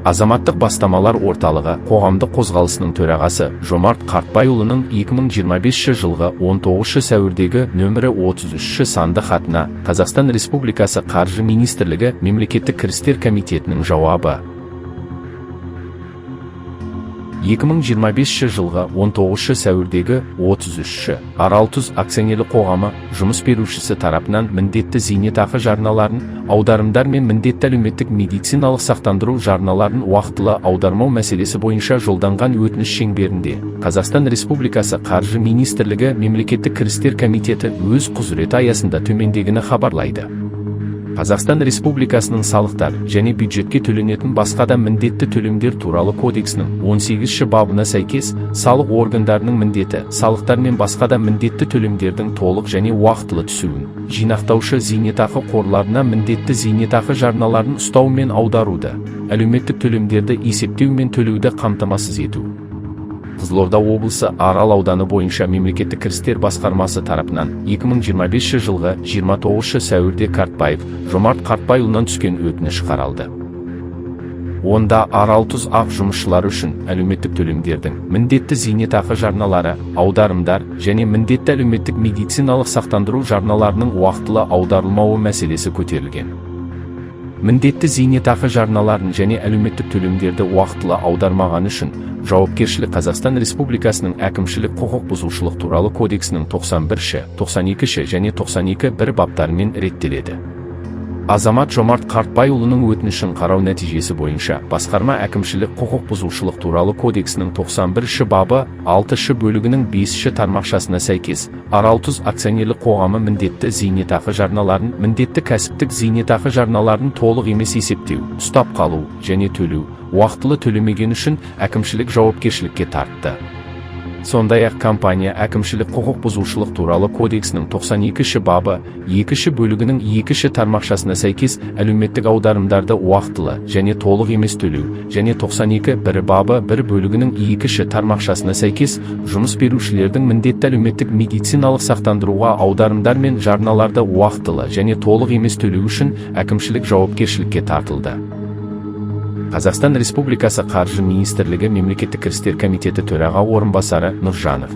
Азаматтық бастамалар орталығы қоғамдық қозғалысының төрағасы Жомарт Қартбайұлының 2025 жылғы 19 сәуірдегі нөмірі 33 санды хатына Қазақстан Республикасы Қаржы Министрлігі Мемлекеттік кірістер комитетінің жауабы. 2025 жылғы 19 сәуірдегі 33 Аралтұз акционерлік қоғамы жұмыс берушісі тарапынан міндетті зейнетақы жарналарын, аударымдар мен міндетті әлеуметтік медициналық сақтандыру жарналарын уақытылы аудармау мәселесі бойынша жолданған өтініш шеңберінде Қазақстан Республикасы Қаржы Министрлігі Мемлекеттік кірістер комитеті өз құзыреті аясында төмендегіні хабарлайды. Қазақстан Республикасының салықтар және бюджетке төленетін басқа да міндетті төлемдер туралы кодексінің 18 бабына сәйкес салық органдарының міндеті салықтар мен басқа да міндетті төлемдердің толық және уақытылы түсуін, жинақтаушы зейнетақы қорларына міндетті зейнетақы жарналарын ұстау мен аударуды, әлеуметтік төлемдерді есептеу мен төлеуді қамтамасыз ету. Қызылорда облысы Арал ауданы бойынша мемлекеттік кірістер басқармасы тарапынан 2025 жылғы 29 сәуірде Жомарт Қартбайұлынан түскен өтініш қаралды. Онда Аралтұз ақ жұмысшылары үшін әлеуметтік төлемдердің, міндетті зейнетақы жарналары, аударымдар және міндетті әлеуметтік медициналық сақтандыру жарналарының уақытылы аударылмауы мәселесі көтерілген. Міндетті зейнетақы жарналарын және әлеуметтік төлемдерді уақытылы аудармаған үшін жауапкершілік Қазақстан Республикасының әкімшілік құқық бұзушылық туралы кодексінің 91, 92 және 92 баптарымен реттеледі. Азамат Жомарт Қартбайұлының өтінішін қарау нәтижесі бойынша басқарма әкімшілік құқық бұзушылық туралы кодексінің 91 бабы 6 бөлігінің 5 тармақшасына сәйкес Аралтұз акционерлік қоғамы міндетті зейнетақы жарналарын, міндетті кәсіптік зейнетақы жарналарын толық емес есептеу, ұстап қалу және төлеу уақытылы төлемеген үшін әкімшілік жауапкершілікке тартты. Сондай-ақ компания әкімшілік құқық бұзушылық туралы кодексінің 92 бабы 2 бөлігінің 2 тармақшасына сәйкес әлеуметтік аударымдарды уақытылы және толық емес төлеу және 92 бабы 1 бөлігінің 2 тармақшасына сәйкес жұмыс берушілердің міндетті әлеуметтік медициналық сақтандыруға аударымдар мен жарналарды уақытылы және толық емес төлеу үшін әкімшілік жауапкершілікке тартылды. Қазақстан Республикасы Қаржы Министрлігі Мемлекеттік кірістер комитеті төраға орынбасары Нұржанов.